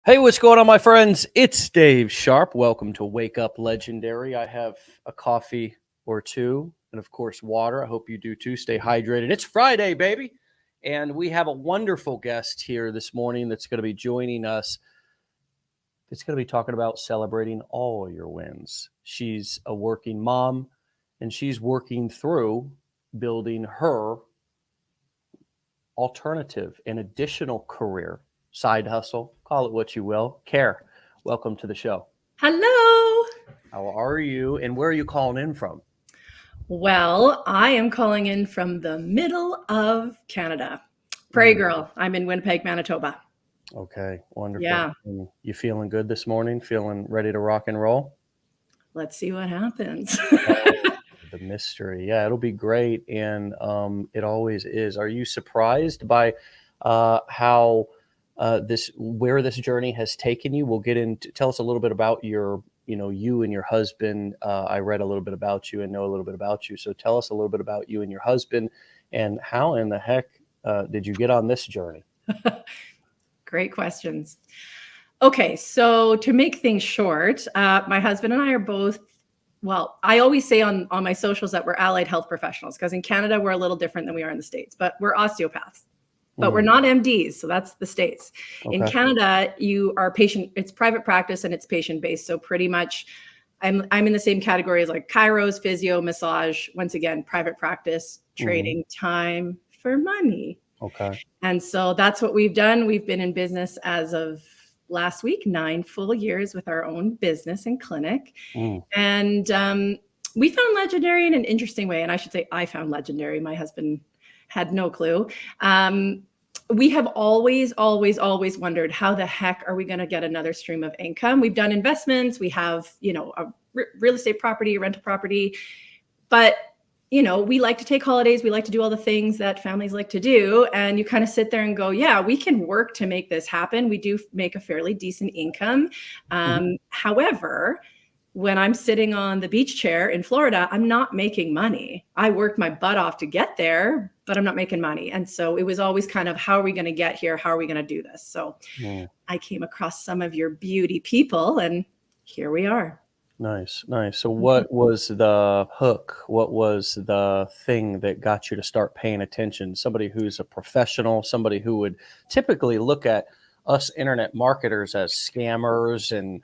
Hey, what's going on, my friends? It's Dave Sharpe. Welcome to Wake Up Legendary. I have a coffee or two, and of course, water. I hope you do too. Stay hydrated. It's Friday, baby. And we have a wonderful guest here this morning that's going to be joining us. It's going to be talking about celebrating all your wins. She's a working mom, and she's working through building her alternative and additional career, side hustle, call it what you will. Care, welcome to the show. Hello. How are you, and where are you calling in from? Well, I am calling in from the middle of Canada. Prairie girl. I'm in Winnipeg, Manitoba. Okay, wonderful. Yeah. You feeling good this morning? Feeling ready to rock and roll? Let's see what happens. The mystery, yeah, it'll be great, and it always is. Are you surprised by how where this journey has taken you? We'll get into. Tell us a little bit about you and your husband. I read a little bit about you and know a little bit about you. So tell us a little bit about you and your husband, and how in the heck did you get on this journey? Great questions. Okay, so to make things short, my husband and I are both, well, I always say on my socials that we're allied health professionals because in Canada, we're a little different than we are in the States, but we're osteopaths. But we're not MDs, so that's the States. In Okay. Canada, you are patient, it's private practice and it's patient-based. So pretty much I'm in the same category as like chiros, physio, massage, once again, private practice, trading time for money. Okay. And so that's what we've done. We've been in business as of last week, 9 full years with our own business and clinic. And we found Legendary in an interesting way. And I should say I found Legendary. My husband had no clue. We have always wondered how the heck are we going to get another stream of income? We've done investments. We have, a real estate property, a rental property, but we like to take holidays. We like to do all the things that families like to do. And you kind of sit there and go, yeah, we can work to make this happen. We do make a fairly decent income. However, when I'm sitting on the beach chair in Florida, I'm not making money. I worked my butt off to get there, but I'm not making money. And so it was always kind of, how are we going to get here? How are we going to do this? So I came across some of your beauty people and here we are. Nice. So what was the hook? What was the thing that got you to start paying attention? Somebody who's a professional, somebody who would typically look at us internet marketers as scammers and,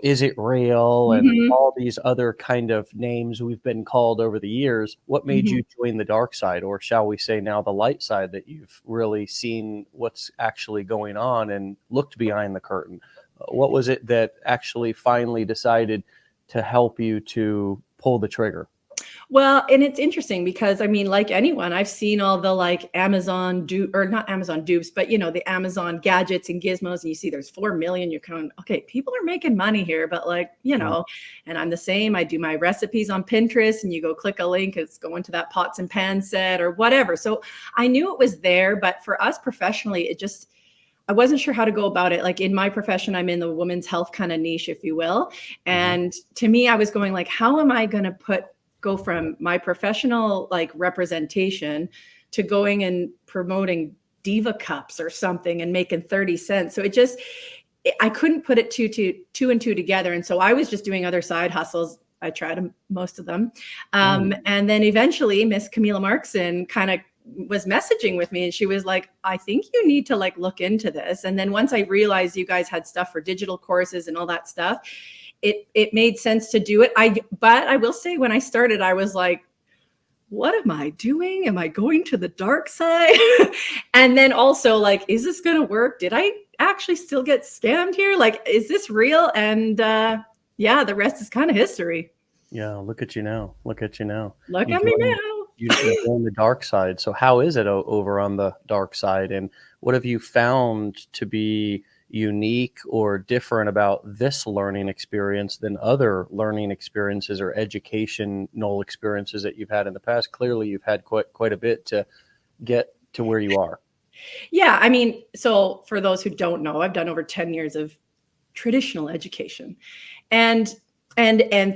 is it real and all these other kind of names we've been called over the years. What made you join the dark side, or shall we say now the light side, that you've really seen what's actually going on and looked behind the curtain? What was it that actually finally decided to help you to pull the trigger? Well, and it's interesting because I mean, like anyone, I've seen all the like Amazon or not Amazon dupes, but the Amazon gadgets and gizmos, and you see there's 4 million. You're kind of, okay, people are making money here, but and I'm the same. I do my recipes on Pinterest and you go click a link, it's going to that pots and pans set or whatever. So I knew it was there, but for us professionally, I wasn't sure how to go about it. Like in my profession, I'm in the women's health kind of niche, if you will. And to me, I was going like, how am I going to go from my professional like representation to going and promoting Diva cups or something and making 30 cents. So I couldn't put it two and two together. And so I was just doing other side hustles. I tried most of them. And then eventually Miss Camila Markson kind of was messaging with me and she was like, I think you need to like look into this. And then once I realized you guys had stuff for digital courses and all that stuff, it made sense to do it. But I will say when I started, I was like, what am I doing? Am I going to the dark side? And then also like, is this going to work? Did I actually still get scammed here? Like, is this real? And the rest is kind of history. Yeah, look at you now. Look at me now. You joined the dark side. So how is it over on the dark side? And what have you found to be unique or different about this learning experience than other learning experiences or educational experiences that you've had in the past? Clearly, you've had quite a bit to get to where you are. Yeah, I mean, so for those who don't know, I've done over 10 years of traditional education. And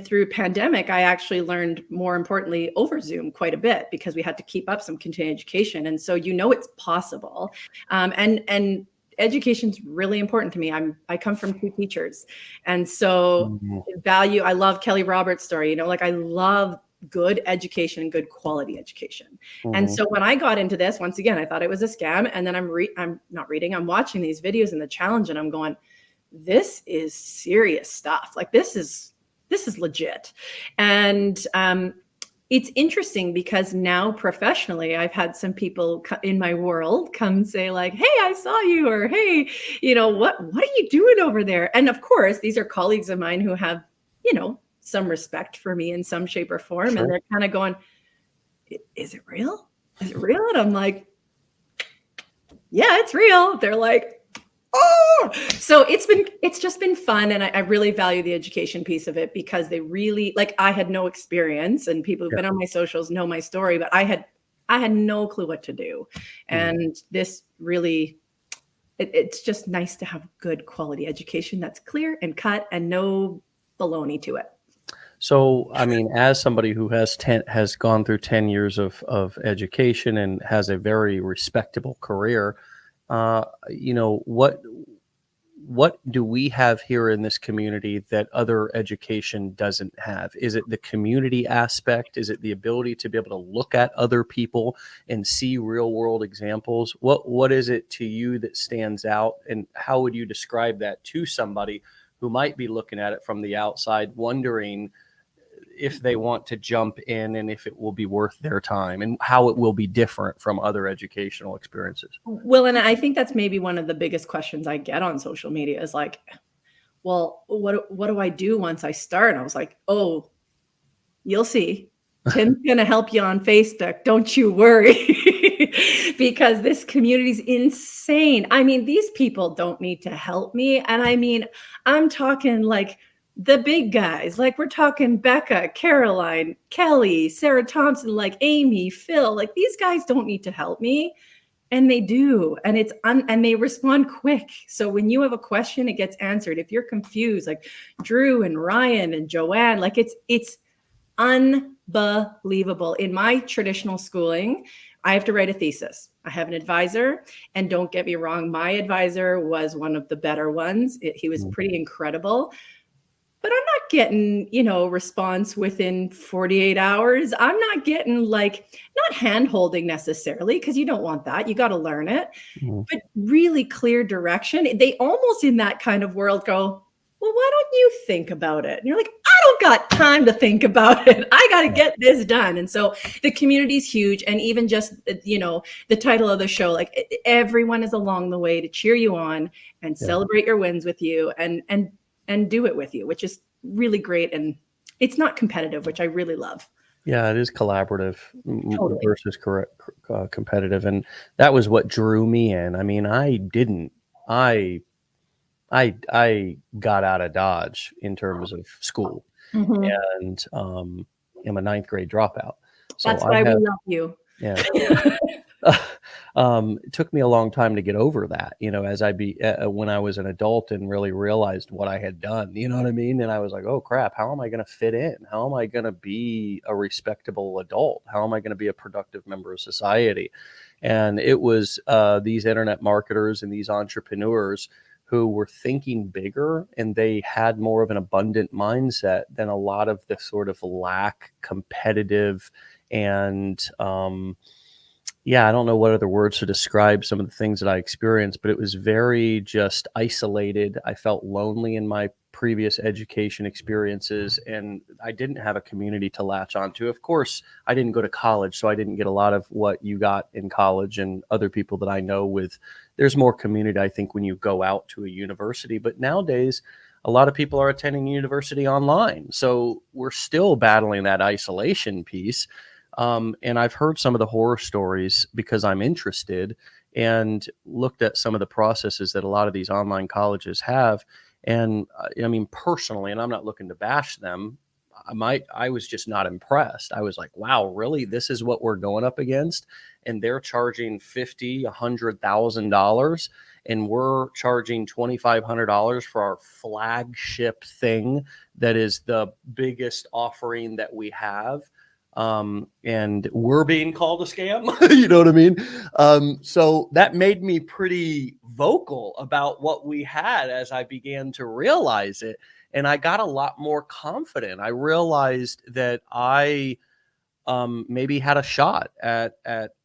through pandemic, I actually learned, more importantly, over Zoom quite a bit because we had to keep up some continuing education. And so, it's possible. And education's really important to me. I come from 2 teachers. And so Mhm. I love Kelly Roberts' story, you know, like I love good education and good quality education. And Mhm. so when I got into this, once again, I thought it was a scam. And then I'm not reading, I'm watching these videos and the challenge, and I'm going, this is serious stuff. Like this is legit. And it's interesting because now professionally, I've had some people in my world come say like, "Hey, I saw you," or "Hey, you know, what are you doing over there?" And of course, these are colleagues of mine who have, you know, some respect for me in some shape or form, and Sure. they're kind of going, "Is it real? Is it real?" And I'm like, "Yeah, it's real." They're like, oh, so it's just been fun, and I really value the education piece of it because they really, like, I had no experience, and people who've Yeah. been on my socials know my story, but I had no clue what to do, Mhm. and this really, it's just nice to have good quality education that's clear and cut and no baloney to it. So, I mean, as somebody who has gone through 10 years of education and has a very respectable career, what do we have here in this community that other education doesn't have? Is it the community aspect? Is it the ability to be able to look at other people and see real world examples? What is it to you that stands out, and how would you describe that to somebody who might be looking at it from the outside, wondering if they want to jump in and if it will be worth their time and how it will be different from other educational experiences? Well, and I think that's maybe one of the biggest questions I get on social media is like, well, what do I do once I start? And I was like, oh, you'll see. Tim's gonna help you on Facebook, don't you worry. Because this community is insane. I mean, these people don't need to help me, and I mean, I'm talking like the big guys, like, we're talking Becca, Caroline, Kelly, Sarah Thompson, like, Amy, Phil, like, these guys don't need to help me, and they do, and and they respond quick. So when you have a question, it gets answered. If you're confused, like Drew and Ryan and Joanne, like, it's unbelievable. In my traditional schooling, I have to write a thesis. I have an advisor, and don't get me wrong, my advisor was one of the better ones. He was Mm, pretty incredible, but I'm not getting, response within 48 hours. I'm not getting, like, not hand holding necessarily, because you don't want that. You got to learn it, mm, but really clear direction. They almost in that kind of world go, well, why don't you think about it? And you're like, I don't got time to think about it. I got to yeah, get this done. And so the community is huge. And even just, the title of the show, like, everyone is along the way to cheer you on and yeah. celebrate your wins with you, and do it with you, which is really great. And it's not competitive, which I really love. Yeah, it is collaborative Totally. versus competitive, and that was what drew me in. I mean, I I got out of Dodge in terms of school, Mhm. and am a ninth grade dropout. So That's I why we have, love you. yeah. It took me a long time to get over that, as when I was an adult and really realized what I had done, you know what I mean? And I was like, oh crap, how am I going to fit in? How am I going to be a respectable adult? How am I going to be a productive member of society? And it was these internet marketers and these entrepreneurs who were thinking bigger, and they had more of an abundant mindset than a lot of the sort of lack competitive and, yeah, I don't know what other words to describe some of the things that I experienced, but it was very just isolated. I felt lonely in my previous education experiences, and I didn't have a community to latch onto. Of course, I didn't go to college, so I didn't get a lot of what you got in college and other people that I know with. There's more community, I think, when you go out to a university, but nowadays, a lot of people are attending university online. So we're still battling that isolation piece, and I've heard some of the horror stories because I'm interested and looked at some of the processes that a lot of these online colleges have. And I mean, personally, and I'm not looking to bash them, I was just not impressed. I was like, wow, really? This is what we're going up against? And they're charging $100,000, and we're charging $2,500 for our flagship thing that is the biggest offering that we have. and we're being called a scam. You know what I mean? So that made me pretty vocal about what we had as I began to realize it. And I got a lot more confident. I realized that I maybe had a shot at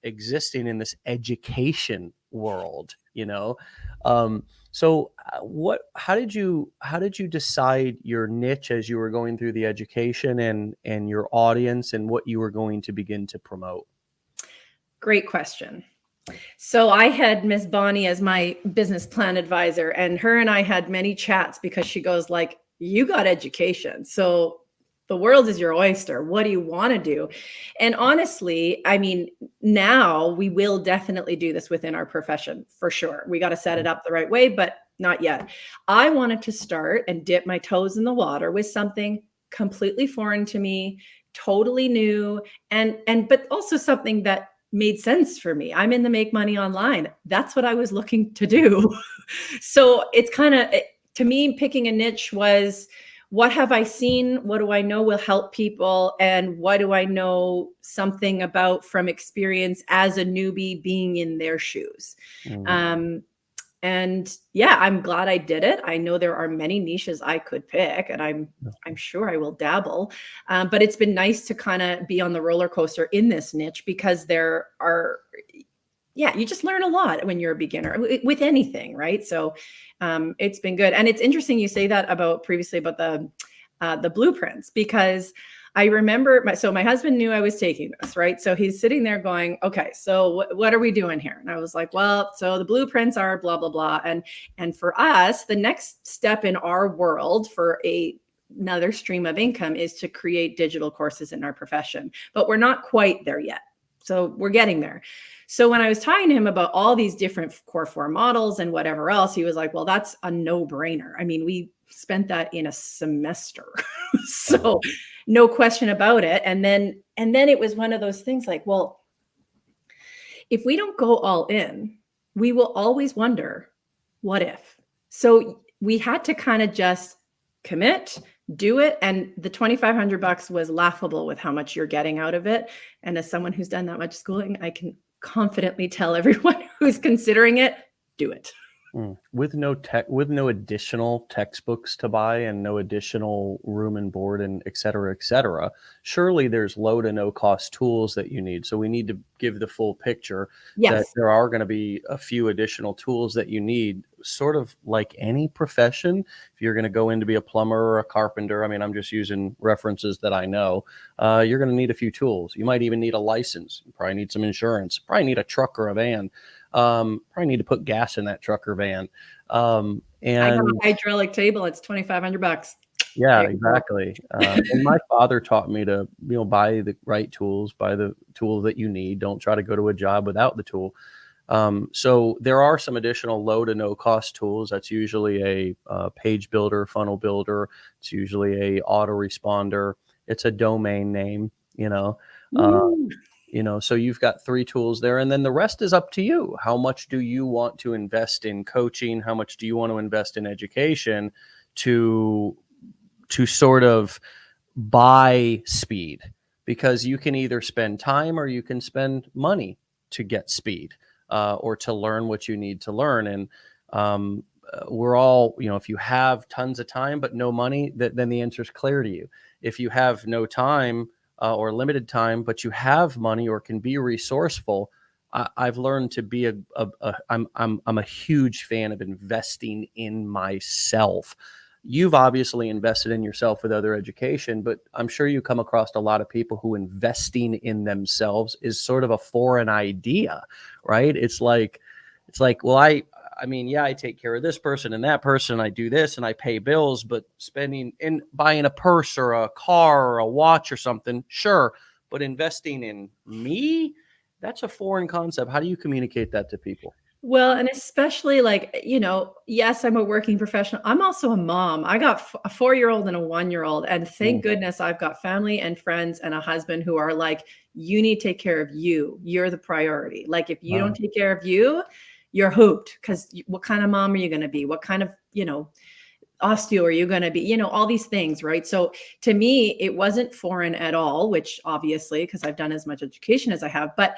existing in this education world, you know. How did you decide your niche as you were going through the education and your audience and what you were going to begin to promote? Great question. So I had Miss Bonnie as my business plan advisor, and her and I had many chats because she goes like, you got education. So the world is your oyster. What do you want to do? And honestly, I mean, now we will definitely do this within our profession for sure. We got to set it up the right way, but not yet. I wanted to start and dip my toes in the water with something completely foreign to me, totally new, and but also something that made sense for me. I'm in the make money online. That's what I was looking to do. So it's kind of, to me, picking a niche was, what have I seen? What do I know will help people? And what do I know something about from experience as a newbie being in their shoes? Mm. And yeah, I'm glad I did it. I know there are many niches I could pick, and I'm sure I will dabble. But it's been nice to kind of be on the roller coaster in this niche, because there are, yeah, you just learn a lot when you're a beginner with anything, right? So it's been good. And it's interesting you say that about previously about the blueprints, because I remember my husband knew I was taking this, right? So he's sitting there going, okay, so what are we doing here? And I was like, well, so the blueprints are blah, blah, blah. And for us, the next step in our world for another stream of income is to create digital courses in our profession, but we're not quite there yet. So we're getting there. So when I was talking to him about all these different core 4 models and whatever else, he was like, well, that's a no-brainer. I mean, we spent that in a semester. So no question about it. And then it was one of those things like, well, if we don't go all in, we will always wonder, what if? So we had to kind of just commit, do it. And the $2,500 was laughable with how much you're getting out of it. And as someone who's done that much schooling, I can confidently tell everyone who's considering it, do it. With no additional textbooks to buy and no additional room and board and et cetera, surely there's low to no cost tools that you need. So we need to give the full picture that Yes. there are going to be a few additional tools that you need, sort of like any profession. If you're going to go in to be a plumber or a carpenter, I mean, I'm just using references that I know, you're going to need a few tools. You might even need a license. You probably need some insurance, probably need a truck or a van. Probably need to put gas in that truck or van. I got a hydraulic table. It's $2,500. Yeah, exactly. And my father taught me to, buy the right tools, buy the tool that you need. Don't try to go to a job without the tool. So there are some additional low to no cost tools. That's usually a page builder, funnel builder. It's usually a autoresponder. It's a domain name, so you've got 3 tools there, and then the rest is up to you. How much do you want to invest in coaching? How much do you want to invest in education to sort of buy speed? Because you can either spend time or you can spend money to get speed, or to learn what you need to learn. And we're all, if you have tons of time but no money, then the answer is clear to you. If you have no time, or limited time, but you have money or can be resourceful, I've learned to be I'm a huge fan of investing in myself. You've obviously invested in yourself with other education, but I'm sure you come across a lot of people who investing in themselves is sort of a foreign idea, right? It's like, well, I mean, yeah, I take care of this person and that person. I do this and I pay bills, but spending in buying a purse or a car or a watch or something, sure. But investing in me, that's a foreign concept. How do you communicate that to people? Well, and especially yes, I'm a working professional. I'm also a mom. I got a 4-year-old and a 1-year-old. And thank goodness I've got family and friends and a husband who are like, you need to take care of you. You're the priority. Like, if you don't take care of you, you're hooped, because what kind of mom are you going to be? What kind of, osteo? Are you going to be, you know, all these things, right? So to me, it wasn't foreign at all, which obviously, because I've done as much education as I have. But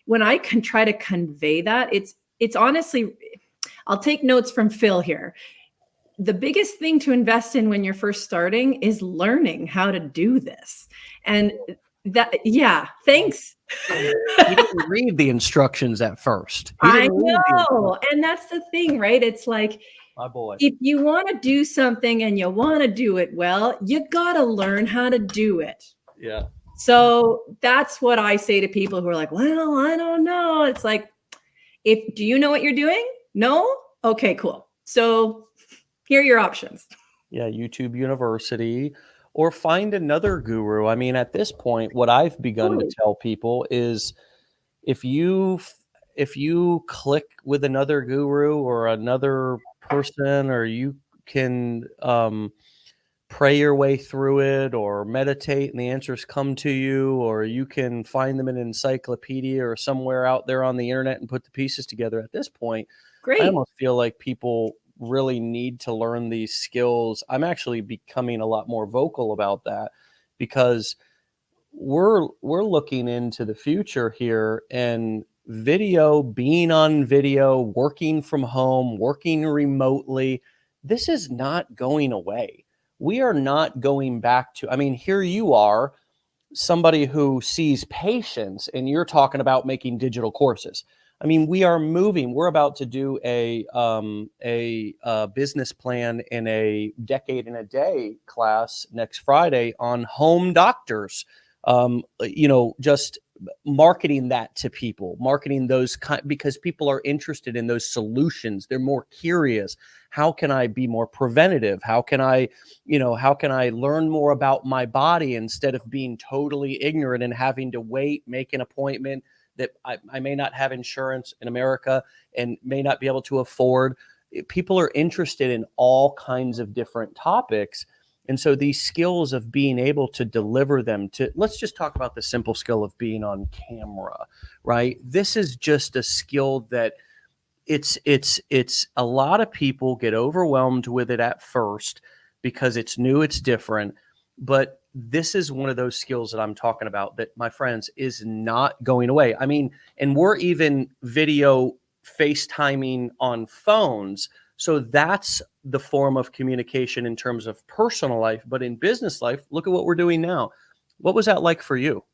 when I can try to convey that, it's honestly, I'll take notes from Phil here. The biggest thing to invest in when you're first starting is learning how to do this. And that, yeah, thanks. He didn't read the instructions at first. He I didn't read the know. And that's the thing, right? It's like, my boy. if you want to do something and you want to do it well, you got to learn how to do it. Yeah. So that's what I say to people who are like, well, I don't know. It's like, do you know what you're doing? No? Okay, cool. So here are your options. Yeah, YouTube University, or find another guru. I mean, at this point, what I've begun to tell people is if you click with another guru or another person, or you can pray your way through it or meditate and the answers come to you, or you can find them in an encyclopedia or somewhere out there on the internet and put the pieces together. At this point, I Great. almost feel like people really need to learn these skills. I'm actually becoming a lot more vocal about that, because we're looking into the future here, and being on video, working from home, working remotely, this is not going away. We are not going back to, I mean, here you are, somebody who sees patients, and you're talking about making digital courses. I mean, we are moving. We're about to do a business plan in a decade in a day class next Friday on home doctors. Just marketing that to people, marketing those because people are interested in those solutions. They're more curious. How can I be more preventative? How can I learn more about my body instead of being totally ignorant and having to wait, make an appointment that I may not have insurance in America and may not be able to afford. People are interested in all kinds of different topics. And so these skills of being able to deliver them to, let's just talk about the simple skill of being on camera, right? This is just a skill that it's a lot of people get overwhelmed with it at first because it's new, it's different. But this is one of those skills that I'm talking about that, my friends, is not going away. I mean, and we're even video FaceTiming on phones. So that's the form of communication in terms of personal life. But in business life, look at what we're doing now. What was that like for you?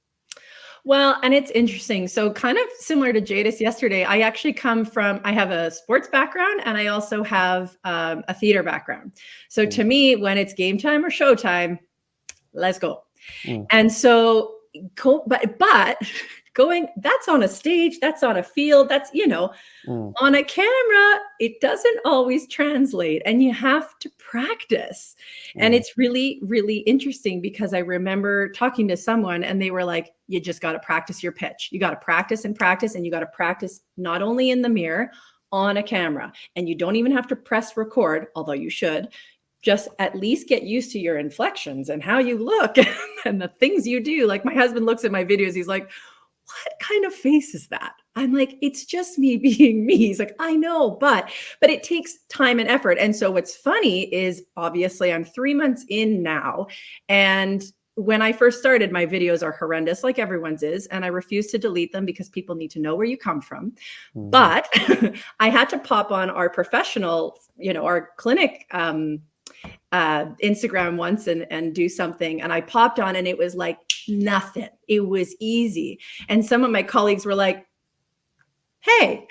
Well, and it's interesting. So kind of similar to Jadis yesterday, I actually I have a sports background, and I also have a theater background. So to me, when it's game time or show time, let's go. And so, but going, that's on a stage, that's on a field, that's, on a camera, it doesn't always translate, and you have to practice. And it's really, really interesting, because I remember talking to someone and they were like, you just got to practice your pitch. You got to practice and practice, and you got to practice not only in the mirror, on a camera. And you don't even have to press record, although you should. Just at least get used to your inflections and how you look and the things you do. Like, my husband looks at my videos, he's like, what kind of face is that? I'm like, it's just me being me. He's like, I know, but it takes time and effort. And so what's funny is, obviously I'm 3 months in now, and when I first started, my videos are horrendous, like everyone's is, and I refuse to delete them because people need to know where you come from. But I had to pop on our professional, our clinic Instagram once and do something. And I popped on, and it was like nothing. It was easy. And some of my colleagues were like, hey,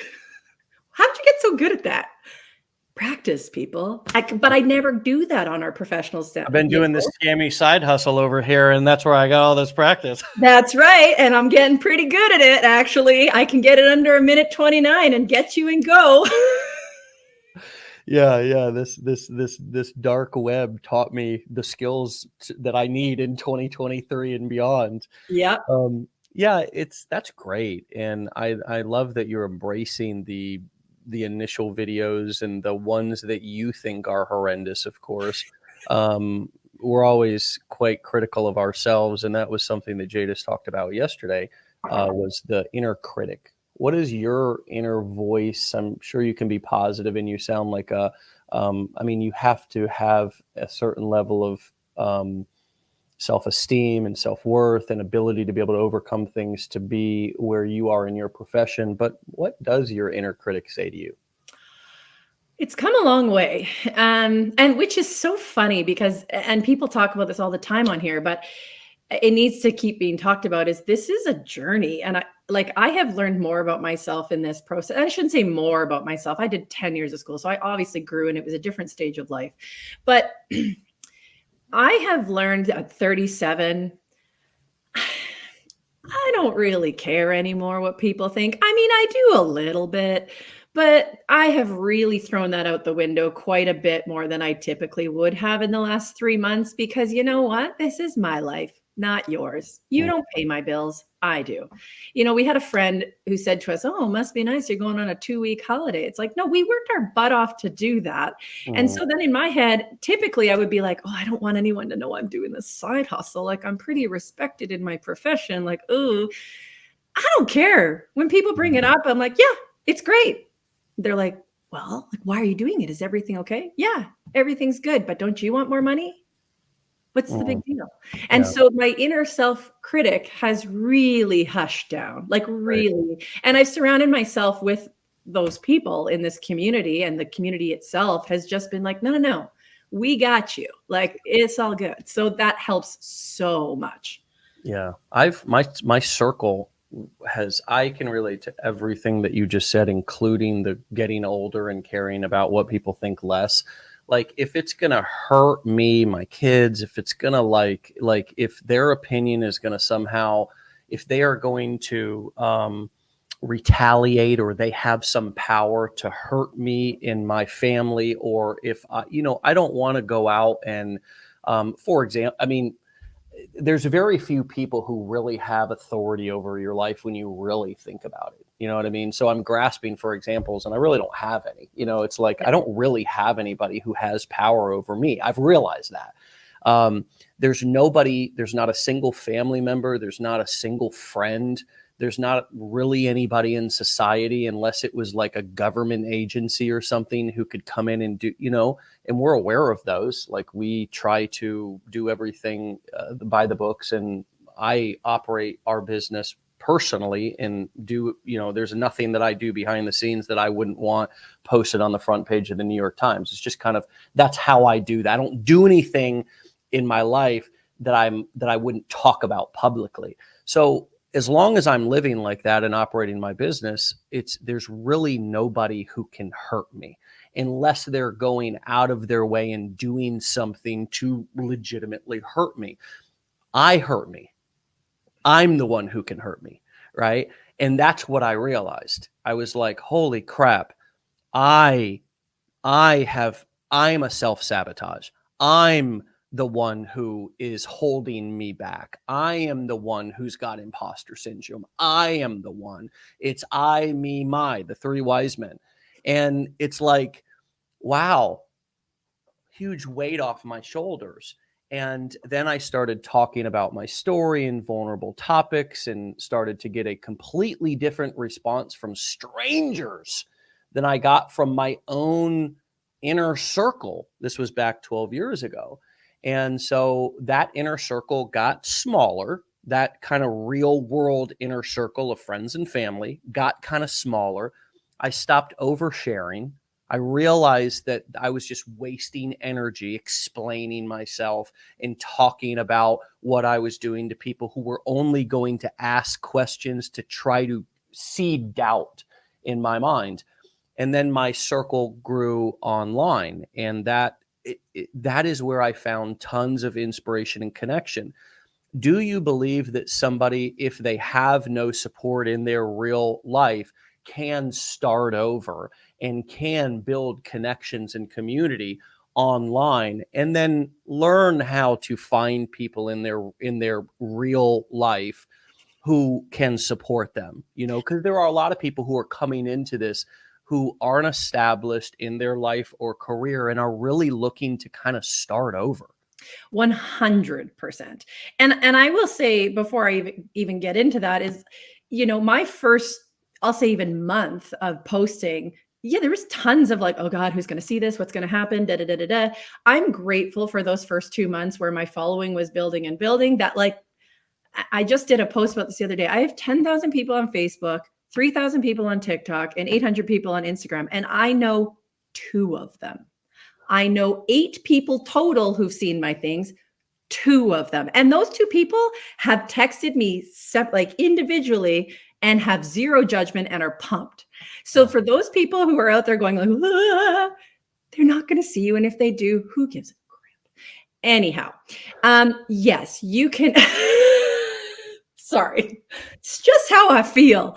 how'd you get so good at that? Practice, people. But I never do that on our professional stuff. I've been doing this scammy side hustle over here, and that's where I got all this practice. That's right. And I'm getting pretty good at it, actually. I can get it under a minute 29 and get you and go. Yeah. This dark web taught me the skills that I need in 2023 and beyond. Yeah. That's great. And I love that you're embracing the initial videos and the ones that you think are horrendous, of course. We're always quite critical of ourselves. And that was something that Jadis talked about yesterday, was the inner critic. what is your inner voice? I'm sure you can be positive and you sound like I mean, you have to have a certain level of self-esteem and self-worth and ability to be able to overcome things to be where you are in your profession. But what does your inner critic say to you? It's come a long way. And which is so funny because, and people talk about this all the time on here, but it needs to keep being talked about, is this is a journey. And I have learned more about myself in this process. I shouldn't say more about myself. I did 10 years of school, so I obviously grew and it was a different stage of life. But I have learned at 37, I don't really care anymore what people think. I mean, I do a little bit, but I have really thrown that out the window quite a bit more than I typically would have in the last 3 months, because you know what? This is my life, not yours. You Mm, don't pay my bills. I do. You know, we had a friend who said to us, "Oh, it must be nice. You're going on a 2-week holiday." It's like, no, we worked our butt off to do that. And mm, so then in my head, typically I would be like, "Oh, I don't want anyone to know I'm doing this side hustle. Like, I'm pretty respected in my profession. Like, oh, I don't care." When people bring it mm, up, I'm like, "Yeah, it's great." They're like, "Well, like, why are you doing it? Is everything okay?" "Yeah, everything's good, but don't you want more money? What's the mm. big deal?" And Yeah, so my inner self critic has really hushed down, like right. really. And I've surrounded myself with those people in this community, and the community itself has just been like, "No, no, no. We got you. Like, it's all good." So that helps so much. Yeah. My circle has I can relate to everything that you just said, including the getting older and caring about what people think less. Like if it's gonna hurt me, my kids, if it's gonna like if their opinion is gonna somehow, if they are going to retaliate or they have some power to hurt me in my family, or if I, I don't want to go out and for example, I mean, there's very few people who really have authority over your life when you really think about it. You know what I mean? So I'm grasping for examples and I really don't have any. It's like I don't really have anybody who has power over me. I've realized that. There's nobody, there's not a single family member, there's not a single friend, there's not really anybody in society, unless it was like a government agency or something, who could come in and do, and we're aware of those. Like we try to do everything by the books, and I operate our business personally and do, there's nothing that I do behind the scenes that I wouldn't want posted on the front page of the New York Times. It's just kind of, that's how I do that. I don't do anything in my life that I wouldn't talk about publicly. So as long as I'm living like that and operating my business, there's really nobody who can hurt me unless they're going out of their way and doing something to legitimately hurt me. I hurt me. I'm the one who can hurt me, right? And that's what I realized. I was like, holy crap. I I'm a self-sabotage. I'm the one who is holding me back. I am the one who's got imposter syndrome. I am the one. It's I, me, my, the three wise men. And it's like, wow, huge weight off my shoulders. And then I started talking about my story and vulnerable topics and started to get a completely different response from strangers than I got from my own inner circle. This was back 12 years ago. And so that inner circle got smaller. That kind of real world inner circle of friends and family got kind of smaller. I stopped oversharing. I realized that I was just wasting energy explaining myself and talking about what I was doing to people who were only going to ask questions to try to seed doubt in my mind. And then my circle grew online, and that is where I found tons of inspiration and connection. Do you believe that somebody, if they have no support in their real life, can start over and can build connections and community online, and then learn how to find people in their real life who can support them? Because there are a lot of people who are coming into this who aren't established in their life or career and are really looking to kind of start over. 100%. And I will say, before I even get into that, is, my first I'll say even month of posting, yeah, there was tons of like, oh God, who's going to see this? What's going to happen? Da, da, da, da, da. I'm grateful for those first 2 months where my following was building and building. That like, I just did a post about this the other day. I have 10,000 people on Facebook, 3,000 people on TikTok, and 800 people on Instagram. And I know 2 of them. I know 8 people total who've seen my things, 2 of them. And those 2 people have texted me like individually and have zero judgment and are pumped. So for those people who are out there going like, ah, they're not going to see you. And if they do, who gives a crap? Anyhow, yes, you can. Sorry. It's just how I feel.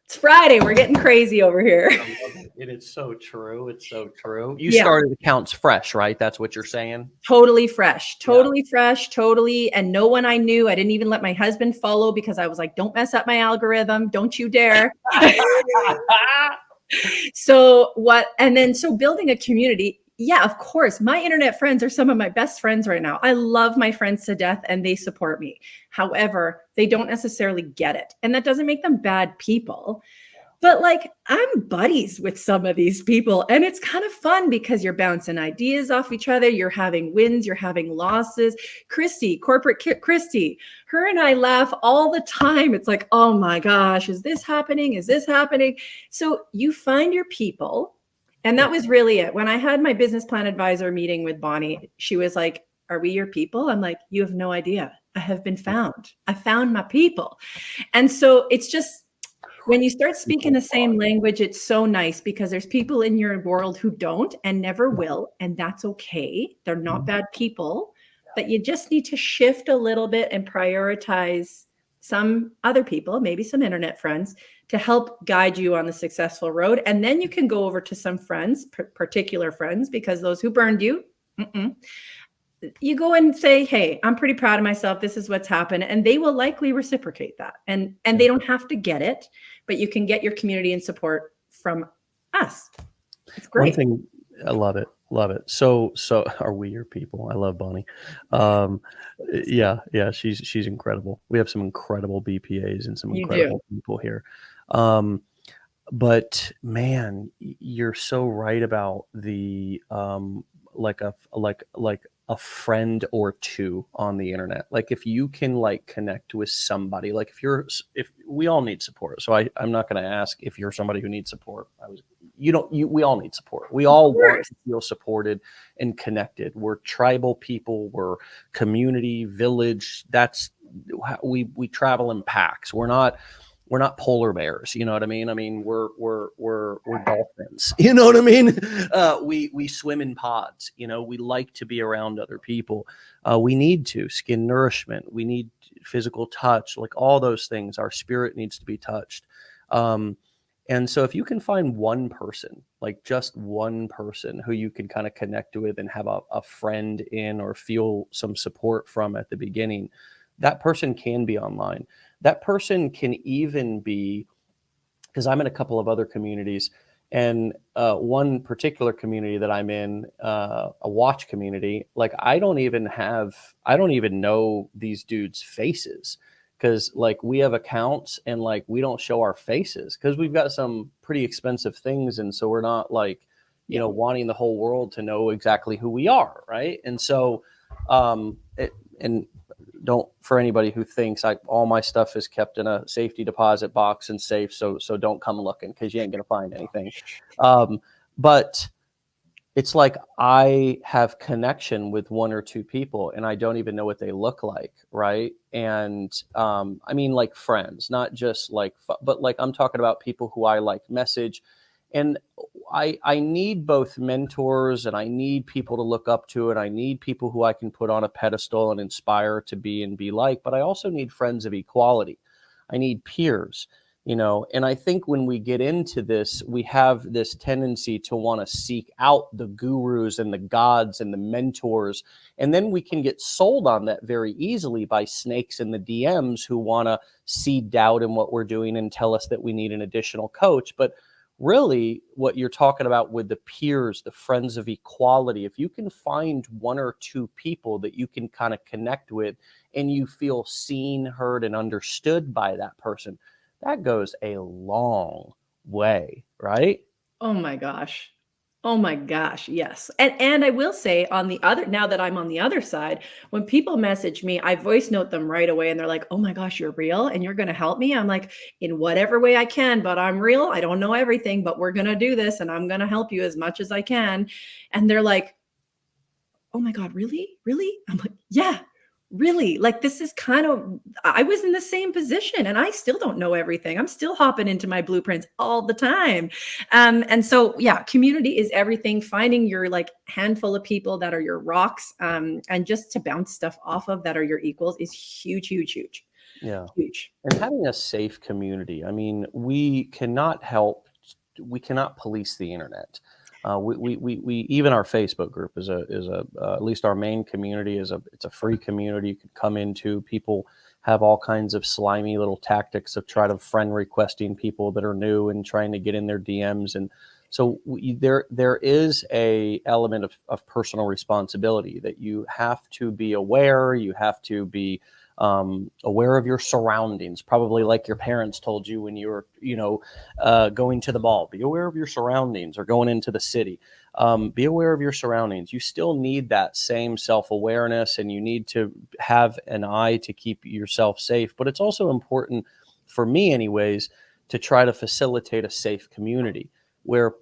It's Friday. We're getting crazy over here. I love it. And it's so true. It's so true. You started accounts fresh, right? That's what you're saying? Totally fresh, totally. And no one I knew. I didn't even let my husband follow because I was like, don't mess up my algorithm. Don't you dare. So building a community. Yeah, of course. My internet friends are some of my best friends right now. I love my friends to death and they support me. However, they don't necessarily get it. And that doesn't make them bad people. But like, I'm buddies with some of these people and it's kind of fun because you're bouncing ideas off each other. You're having wins, you're having losses. Corporate Christy, her and I laugh all the time. It's like, oh my gosh, is this happening? Is this happening? So you find your people. And that was really it. When I had my business plan advisor meeting with Bonnie, she was like, are we your people? I'm like, you have no idea. I have been found. I found my people. And so it's just, when you start speaking the same language, it's so nice because there's people in your world who don't and never will. And that's okay. They're not bad people, but you just need to shift a little bit and prioritize some other people, maybe some internet friends, to help guide you on the successful road. And then you can go over to some friends, particular friends, because those who burned you, you go and say, hey, I'm pretty proud of myself. This is what's happened. And they will likely reciprocate that. And they don't have to get it, but you can get your community and support from us. It's great. One thing, I love it. Love it. So are we your people? I love Bonnie. Yeah, she's incredible. We have some incredible BPAs and some incredible people here. But man, you're so right about the like a friend or two on the internet. Like if you can like connect with somebody, like if we all need support. So I'm not going to ask if you're somebody who needs support. We all need support. We all want to feel supported and connected. We're tribal people. We're community, village. That's we travel in packs. We're not polar bears. You know what I mean? I mean, we're dolphins. You know what I mean? We swim in pods. You know, we like to be around other people. We need to skin nourishment. We need physical touch, like all those things. Our spirit needs to be touched. And so if you can find one person, like just one person who you can kind of connect with and have a friend in or feel some support from at the beginning, that person can be online. That person can even be, because I'm in a couple of other communities, and one particular community that I'm in, a watch community, like I don't even know these dudes' faces, because like we have accounts and like we don't show our faces because we've got some pretty expensive things, and so we're not like wanting the whole world to know exactly who we are, right? And so don't, for anybody who thinks all my stuff is kept in a safety deposit box and safe, so don't come looking because you ain't gonna find anything. But it's like I have connection with one or two people and I don't even know what they look like, right? And I mean like friends, not just like, but like I'm talking about people who I like message. And I need both mentors and I need people to look up to, and I need people who I can put on a pedestal and inspire to be and be like, but I also need friends of equality. I need peers, and I think when we get into this, we have this tendency to want to seek out the gurus and the gods and the mentors. And then we can get sold on that very easily by snakes in the DMs who want to seed doubt in what we're doing and tell us that we need an additional coach. But really what you're talking about with the peers, the friends of equality, if you can find one or two people that you can kind of connect with and you feel seen, heard, and understood by that person, that goes a long way, right? Oh my gosh. Oh my gosh, yes. And I will say on the other now that I'm on the other side, when people message me, I voice note them right away and they're like, "Oh my gosh, you're real and you're going to help me?" I'm like, "In whatever way I can, but I'm real. I don't know everything, but we're going to do this and I'm going to help you as much as I can." And they're like, "Oh my god, really? Really?" I'm like, "Yeah, really." Like this is kind of I was in the same position and I still don't know everything. I'm still hopping into my blueprints all the time. And so yeah, community is everything. Finding your like handful of people that are your rocks and just to bounce stuff off of that are your equals is huge, huge, huge, Yeah. huge. And having a safe community. I mean, we cannot police the internet. We even our Facebook group is a at least our main community it's a free community you can come into. People have all kinds of slimy little tactics of try to friend requesting people that are new and trying to get in their DMs. And so there is a element of personal responsibility that you have to be aware. You have to be aware of your surroundings, probably like your parents told you when you were, going to the mall. Be aware of your surroundings, or going into the city. Be aware of your surroundings. You still need that same self awareness, and you need to have an eye to keep yourself safe. But it's also important, for me, anyways, to try to facilitate a safe community where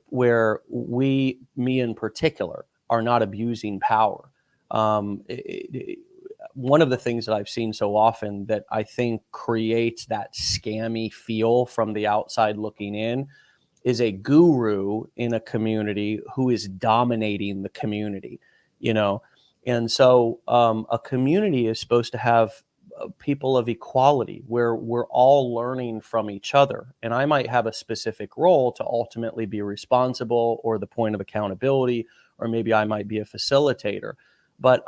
me in particular, are not abusing power. One of the things that I've seen so often that I think creates that scammy feel from the outside looking in is a guru in a community who is dominating the community, you know? And so a community is supposed to have people of equality where we're all learning from each other. And I might have a specific role to ultimately be responsible or the point of accountability, or maybe I might be a facilitator. But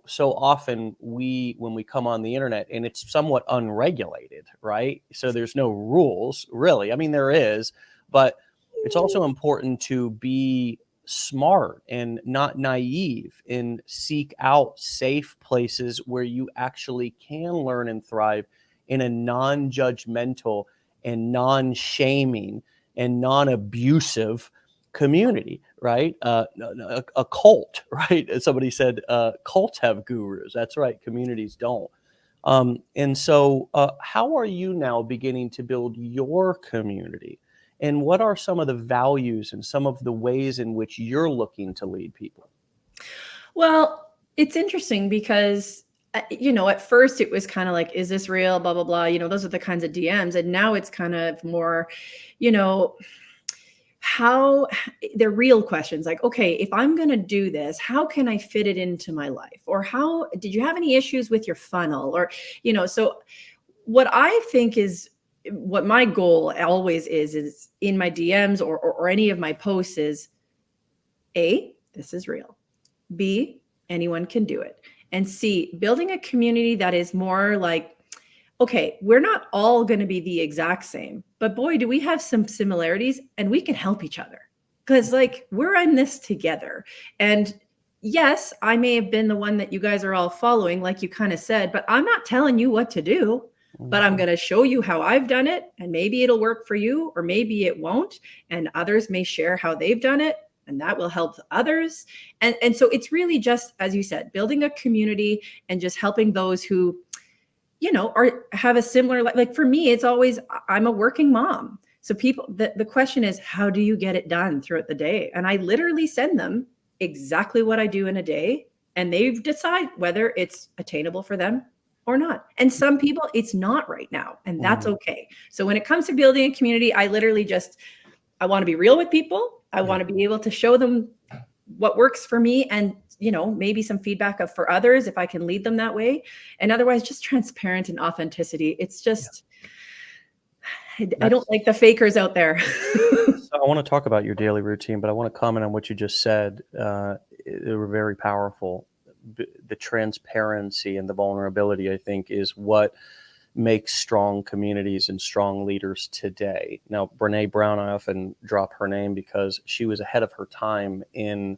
so often when we come on the internet and it's somewhat unregulated, right? So there's no rules really. I mean, there is, but it's also important to be smart and not naive and seek out safe places where you actually can learn and thrive in a non-judgmental and non-shaming and non-abusive community, right? A cult, right? Somebody said cults have gurus. That's right. Communities don't. And so, how are you now beginning to build your community? And what are some of the values and some of the ways in which you're looking to lead people? Well, it's interesting because at first it was kind of like, is this real? Blah blah blah. Those are the kinds of DMs, and now it's kind of more, you know, how they're real questions like, okay, if I'm going to do this, how can I fit it into my life? Or how did you have any issues with your funnel? Or, so what I think is what my goal always is in my DMs or any of my posts is A, this is real. B, anyone can do it. And C, building a community that is more like, okay, we're not all going to be the exact same, but boy, do we have some similarities and we can help each other because, like, we're in this together. And yes, I may have been the one that you guys are all following, like you kind of said, but I'm not telling you what to do. But I'm Mhm. going to show you how I've done it. And maybe it'll work for you, or maybe it won't. And others may share how they've done it, and that will help others. And so it's really just, as you said, building a community and just helping those who are have a similar like for me, it's always I'm a working mom. So people the question is, how do you get it done throughout the day? And I literally send them exactly what I do in a day, and they decide whether it's attainable for them or not. And some people it's not right now, and that's Mhm. okay. So when it comes to building a community, I literally just I want to be real with people. I Yeah. want to be able to show them what works for me and maybe some feedback of for others if I can lead them that way. And otherwise just transparent and authenticity. It's Yeah. just I don't That's like the fakers out there. So I want to talk about your daily routine, but I want to comment on what you just said. They were very powerful. The transparency and the vulnerability, I think, is what makes strong communities and strong leaders today. Now, Brene Brown, I often drop her name because she was ahead of her time in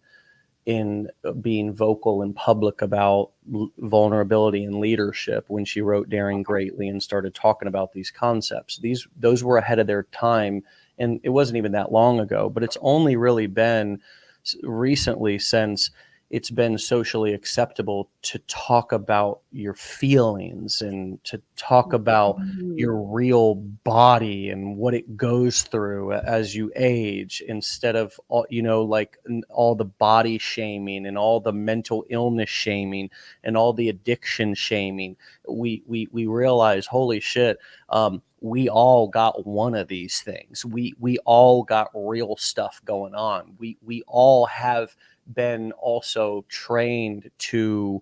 in being vocal and public about vulnerability and leadership when she wrote Daring Greatly and started talking about these concepts. Those were ahead of their time, and it wasn't even that long ago, but it's only really been recently since it's been socially acceptable to talk about your feelings and to talk about your real body and what it goes through as you age, instead of all, like all the body shaming and all the mental illness shaming and all the addiction shaming. We realize, holy shit, we all got one of these things. We all got real stuff going on. We all have been also trained to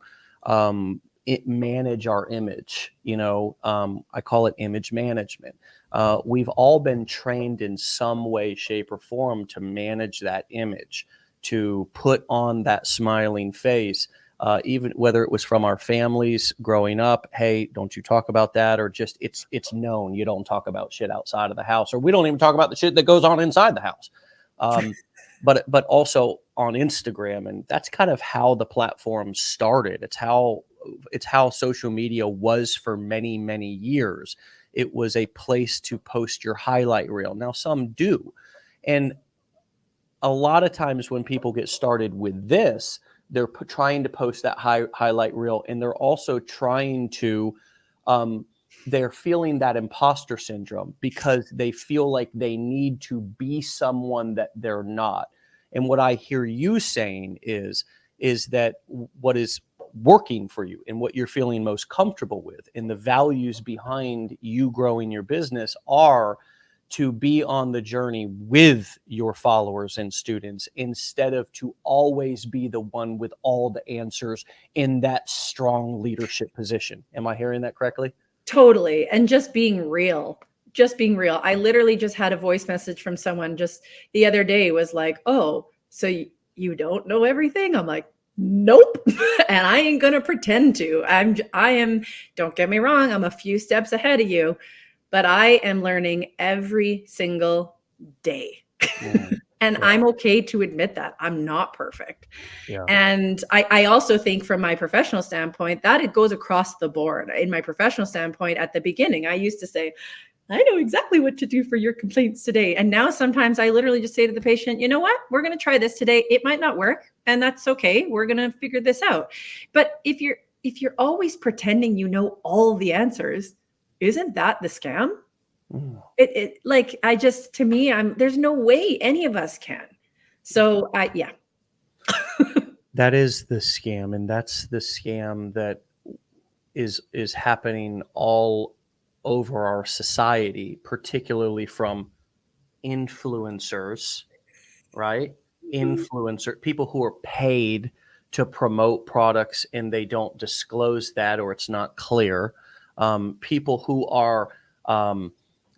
manage our image. I call it image management. We've all been trained in some way, shape, or form to manage that image, to put on that smiling face, even whether it was from our families growing up. Hey, don't you talk about that? Or just it's known you don't talk about shit outside of the house, or we don't even talk about the shit that goes on inside the house. But also on Instagram, and that's kind of how the platform started. It's how social media was for many, many years. It was a place to post your highlight reel. Now some do, and a lot of times when people get started with this, they're trying to post that highlight reel, and they're also trying to they're feeling that imposter syndrome because they feel like they need to be someone that they're not. And what I hear you saying is that what is working for you and what you're feeling most comfortable with and the values behind you growing your business are to be on the journey with your followers and students, instead of to always be the one with all the answers in that strong leadership position. Am I hearing that correctly? Totally. And just being real. Just being real. I literally just had a voice message from someone just the other day, was like, oh, so you don't know everything? I'm like, nope. And I ain't going to pretend to. I am, don't get me wrong, I'm a few steps ahead of you, but I am learning every single day. And Yeah. I'm okay to admit that I'm not perfect. Yeah. And I also think from my professional standpoint that it goes across the board. In my professional standpoint, at the beginning, I used to say, I know exactly what to do for your complaints today. And now sometimes I literally just say to the patient, you know what, we're going to try this today. It might not work, and that's okay. We're going to figure this out. But if you're always pretending you know all the answers, isn't that the scam? It like, to me, there's no way any of us can. So yeah. That is the scam, and that's the scam that is happening all over our society, particularly from influencers, right? Influencer people who are paid to promote products and they don't disclose that, or it's not clear. People who are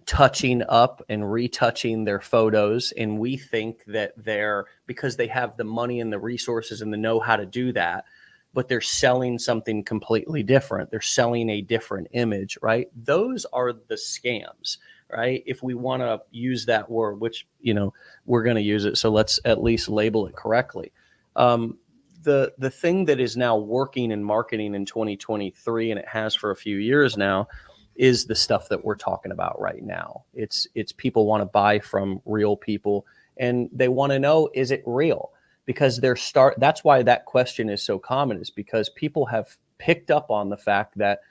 touching up and retouching their photos, and we think that they're, because they have the money and the resources and the know how to do that, but they're selling something completely different. They're selling a different image, right? Those are the scams, right? If we want to use that word, which, we're going to use it, so let's at least label it correctly. The thing that is now working in marketing in 2023, and it has for a few years now, is the stuff that we're talking about right now. It's people want to buy from real people, and they want to know, is it real? Because that's why that question is so common, is because people have picked up on the fact that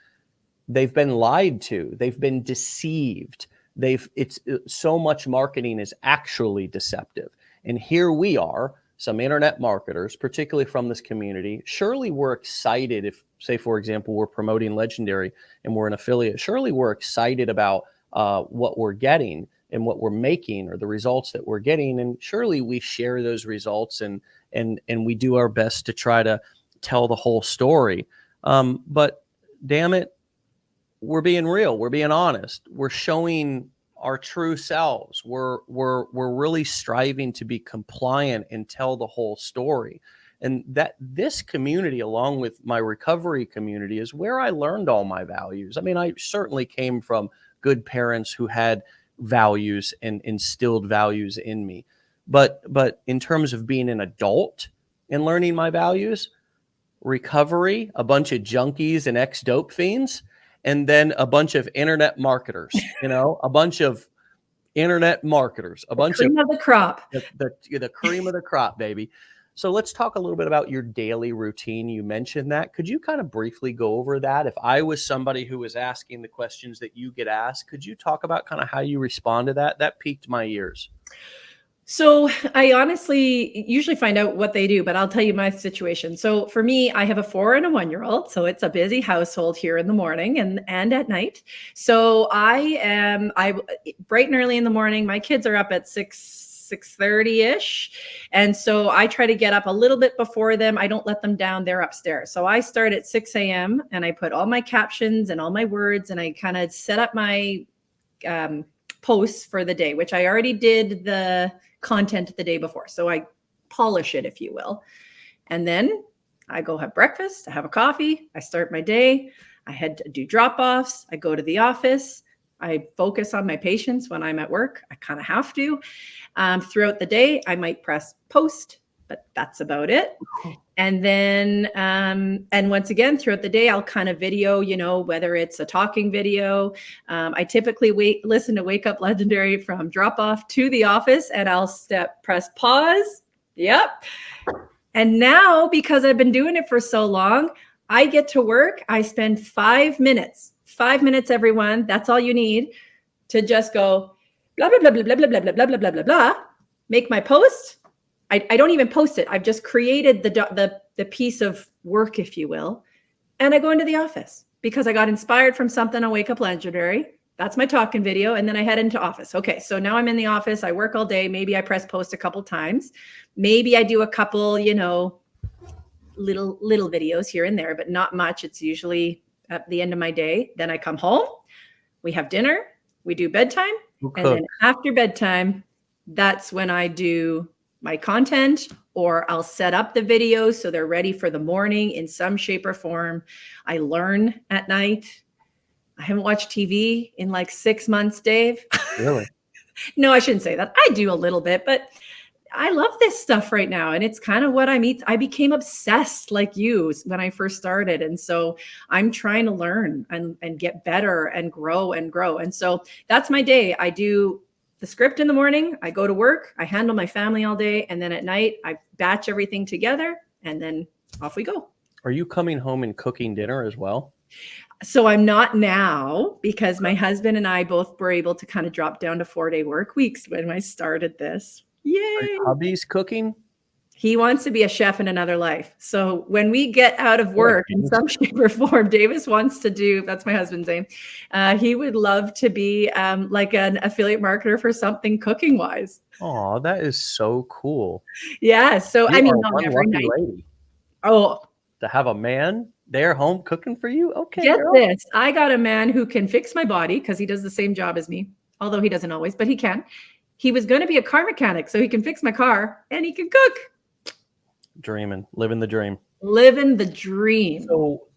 they've been lied to, they've been deceived. It's so much marketing is actually deceptive. And here we are, some internet marketers, particularly from this community. Surely we're excited if, say, for example, we're promoting Legendary and we're an affiliate. Surely we're excited about what we're getting and what we're making, or the results that we're getting. And surely we share those results and we do our best to try to tell the whole story. But damn it, we're being real. We're being honest. We're showing our true selves. We're really striving to be compliant and tell the whole story. And that this community, along with my recovery community, is where I learned all my values. I mean, I certainly came from good parents who had values and instilled values in me. But in terms of being an adult, in learning my values? Recovery, a bunch of junkies and ex-dope fiends, and then a bunch of internet marketers, a bunch of internet marketers, a bunch of Cream of the crop. the cream of the crop, baby. So let's talk a little bit about your daily routine. You mentioned that. Could you kind of briefly go over that? If I was somebody who was asking the questions that you get asked, could you talk about kind of how you respond to that? That piqued my ears. So I honestly usually find out what they do, but I'll tell you my situation. So for me, I have a 4 and a 1-year-old, so it's a busy household here in the morning and at night. So I bright and early in the morning. My kids are up at 6:30 ish, and so I try to get up a little bit before them. I don't let them down; they're upstairs. So I start at 6 a.m. and I put all my captions and all my words, and I kind of set up my posts for the day, which I already did the content the day before. So I polish it, if you will. And then I go have breakfast, I have a coffee, I start my day, I head to do drop-offs, I go to the office, I focus on my patients when I'm at work. I kind of have to. Throughout the day, I might press post, but that's about it. And then, and once again, throughout the day, I'll kind of video, whether it's a talking video. I typically listen to Wake Up Legendary from drop off to the office, and I'll press pause. Yep. And now, because I've been doing it for so long, I get to work. I spend 5 minutes, everyone. That's all you need to just go blah, blah, blah, blah, blah, blah, blah, blah, blah, blah, blah, blah, make my post. I don't even post it. I've just created the piece of work, if you will. And I go into the office because I got inspired from something on Wake Up Legendary. That's my talking video. And then I head into office. Okay. So now I'm in the office. I work all day. Maybe I press post a couple times. Maybe I do a couple, little videos here and there, but not much. It's usually at the end of my day. Then I come home. We have dinner. We do bedtime. And then after bedtime, that's when I do my content, or I'll set up the videos so they're ready for the morning in some shape or form. I learn at night. I haven't watched TV in like 6 months, Dave. Really? No, I shouldn't say that. I do a little bit, but I love this stuff right now. And it's kind of what I mean. I became obsessed like you when I first started. And so I'm trying to learn and get better and grow and grow. And so that's my day. I do the script in the morning, I go to work, I handle my family all day, and then at night I batch everything together, and then off we go. Are you coming home and cooking dinner as well? So I'm not now, because my husband and I both were able to kind of drop down to 4-day work weeks when I started this. Yay! Hubby's cooking? He wants to be a chef in another life. So when we get out of work in some shape or form, Davis wants to do, that's my husband's name. He would love to be like an affiliate marketer for something cooking wise. Oh, that is so cool. Yeah. So You I mean, are not one every lucky night. lady. Oh, To have a man there home cooking for you? Okay. get girl. this. I got a man who can fix my body because he does the same job as me, although he doesn't always, but he can. He was going to be a car mechanic, so he can fix my car and he can cook. Dreaming, living the dream. Living the dream. So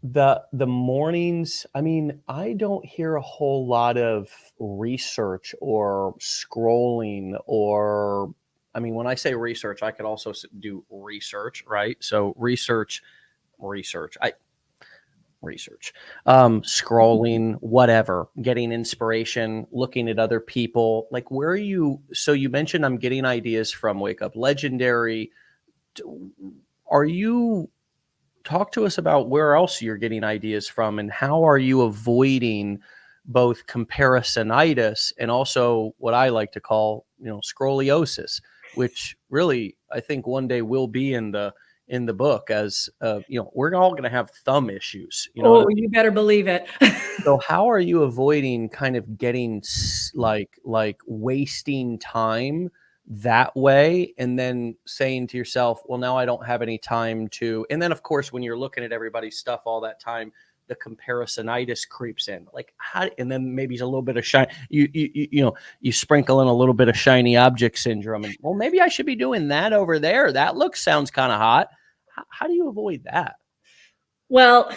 the mornings, I mean, I don't hear a whole lot of research or scrolling, or I mean, when I say research, I could also do research, right? So research, scrolling, whatever, getting inspiration, looking at other people. Like, where are you? So you mentioned I'm getting ideas from Wake Up Legendary. Are you, talk to us about where else you're getting ideas from, and how are you avoiding both comparisonitis and also what I like to call, scroliosis, which really I think one day will be in the book, as we're all going to have thumb issues. You better believe it. So how are you avoiding kind of getting like wasting time that way, and then saying to yourself, well, now I don't have any time to, and then of course when you're looking at everybody's stuff all that time, the comparisonitis creeps in, like how, and then maybe a little bit of shine, you sprinkle in a little bit of shiny object syndrome, and well, maybe I should be doing that over there, that sounds kind of hot. How do you avoid that? Well,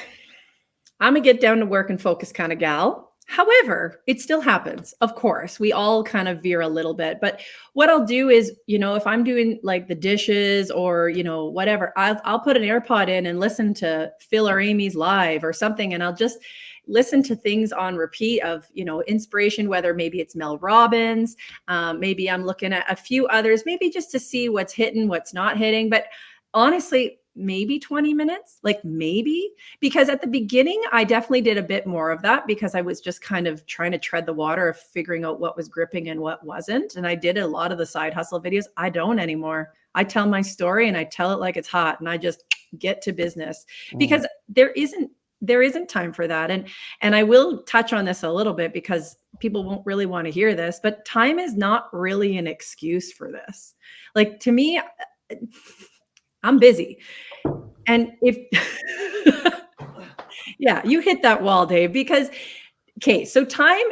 I'm a get down to work and focus kind of gal. However, it still happens. Of course, we all kind of veer a little bit. But what I'll do is, if I'm doing like the dishes or, whatever, I'll put an AirPod in and listen to Phil or Amy's live or something. And I'll just listen to things on repeat of, inspiration, whether maybe it's Mel Robbins, maybe I'm looking at a few others, maybe just to see what's hitting, what's not hitting. But honestly, maybe 20 minutes, like maybe, because at the beginning, I definitely did a bit more of that because I was just kind of trying to tread the water of figuring out what was gripping and what wasn't. And I did a lot of the side hustle videos. I don't anymore. I tell my story and I tell it like it's hot and I just get to business because there isn't time for that. And I will touch on this a little bit because people won't really want to hear this, but time is not really an excuse for this. Like to me, I'm busy. And if, yeah, you hit that wall, Dave, because, okay, so time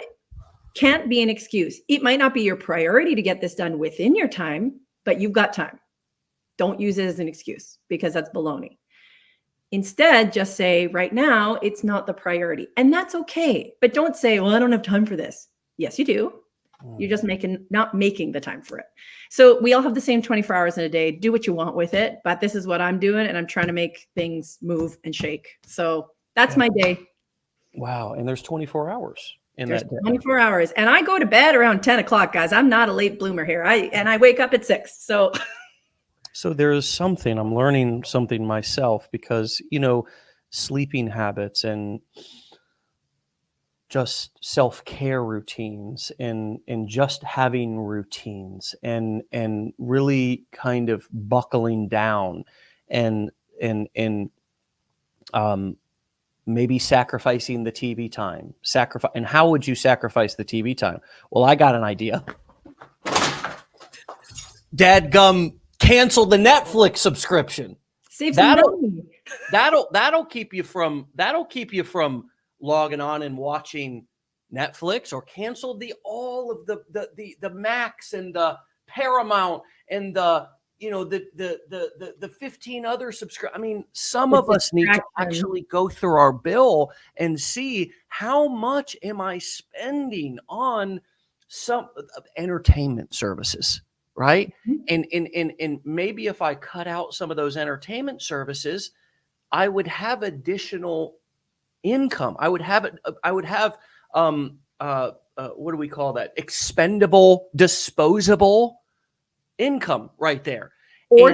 can't be an excuse. It might not be your priority to get this done within your time, but you've got time. Don't use it as an excuse because that's baloney. Instead, just say right now, it's not the priority. And that's okay. But don't say, well, I don't have time for this. Yes, you do. You're just not making the time for it. So we all have the same 24 hours in a day. Do what you want with it. But this is what I'm doing. And I'm trying to make things move and shake. So that's my day. Wow. And there's 24 hours in that day. 24 hours. And I go to bed around 10 o'clock, guys. I'm not a late bloomer here. I wake up at 6. So there's something, I'm learning something myself because, sleeping habits and just self-care routines and just having routines and really kind of buckling down and maybe sacrificing the TV time. And how would you sacrifice the TV time? Well, I got an idea. Dadgum, cancel the Netflix subscription. Save some money. That'll keep you from logging on and watching Netflix, or cancel all of the Max and the Paramount and the 15 other subscribe. I mean, some of us need to actually go through our bill and see how much am I spending on some entertainment services, right? And maybe if I cut out some of those entertainment services, I would have additional income. I would have what do we call that? Expendable, disposable income right there. Or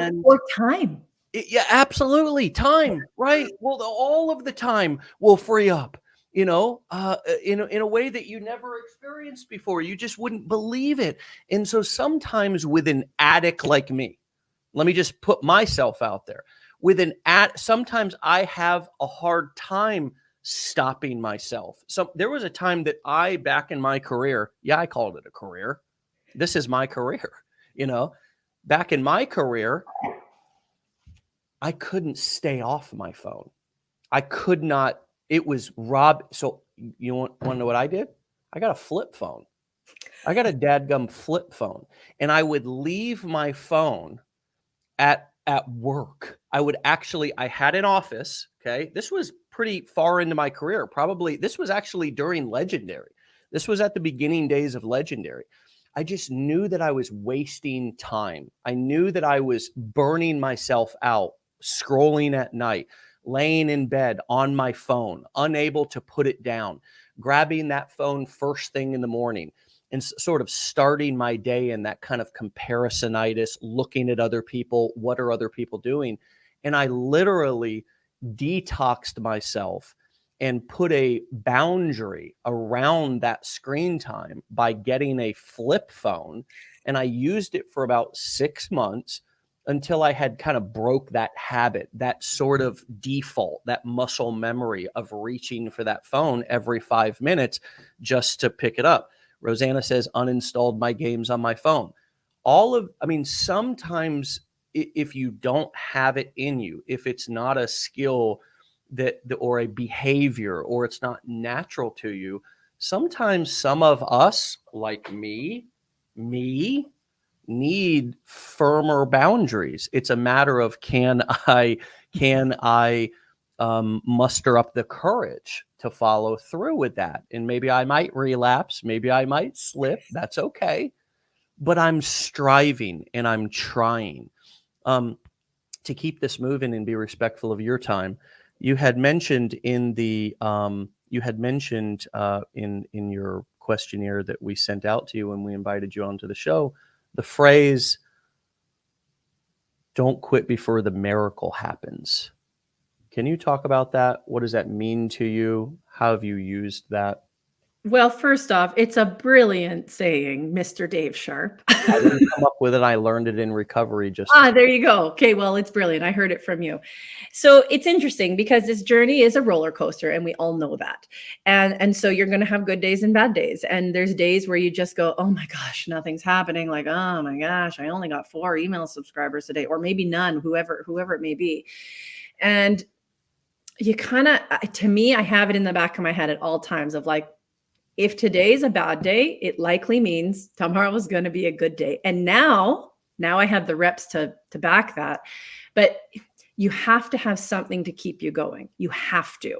time. Yeah, absolutely. Time, right? Well, all of the time will free up, in a way that you never experienced before. You just wouldn't believe it. And so sometimes with an addict like me, let me just put myself out there. Sometimes I have a hard time stopping myself. So there was a time that back in my career, I called it a career. This is my career, back in my career, I couldn't stay off my phone. I could not. It was So you want to know what I did? I got a flip phone. I got a dadgum flip phone, and I would leave my phone at work. I had an office. Okay. This was pretty far into my career. Probably this was actually during Legendary. This was at the beginning days of Legendary. I just knew that I was wasting time. I knew that I was burning myself out, scrolling at night, laying in bed on my phone, unable to put it down, grabbing that phone first thing in the morning and sort of starting my day in that kind of comparisonitis, looking at other people. What are other people doing? And I literally detoxed myself and put a boundary around that screen time by getting a flip phone. And I used it for about 6 months until I had kind of broke that habit, that sort of default, that muscle memory of reaching for that phone every 5 minutes just to pick it up. Rosanna says, uninstalled my games on my phone. Sometimes if you don't have it in you, if it's not a skill or a behavior, or it's not natural to you, sometimes some of us, like me, need firmer boundaries. It's a matter of can I muster up the courage to follow through with that. And maybe I might relapse, maybe I might slip. That's okay. But I'm striving and I'm trying to keep this moving and be respectful of your time. You had mentioned in the in your questionnaire that we sent out to you when we invited you onto the show, the phrase "Don't quit before the miracle happens." Can you talk about that? What does that mean to you? How have you used that? Well, first off, it's a brilliant saying, Mr. Dave Sharpe. I didn't come up with it. I learned it in recovery. Just There you go. Okay, well, it's brilliant. I heard it from you. So it's interesting because this journey is a roller coaster, and we all know that. And so you're going to have good days and bad days. And there's days where you just go, oh my gosh, nothing's happening. Like, oh my gosh, I only got 4 email subscribers today, or maybe none, whoever it may be. And you kind of, to me, I have it in the back of my head at all times of like, if today's a bad day, it likely means tomorrow is going to be a good day. And now I have the reps to back that. But you have to have something to keep you going. You have to.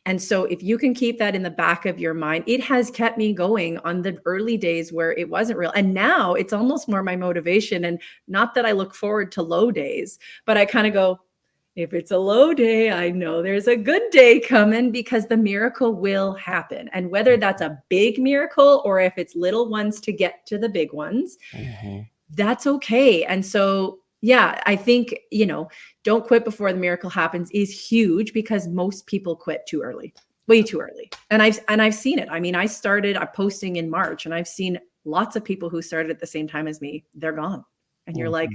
And so if you can keep that in the back of your mind, it has kept me going on the early days where it wasn't real. And now it's almost more my motivation. And not that I look forward to low days, but I kind of go, if it's a low day, I know there's a good day coming, because the miracle will happen. And whether that's a big miracle or if it's little ones to get to the big ones, that's okay. And so, yeah, I think, don't quit before the miracle happens is huge, because most people quit too early, way too early. And I've seen it. I mean, I started posting in March, and I've seen lots of people who started at the same time as me. They're gone. And you're like,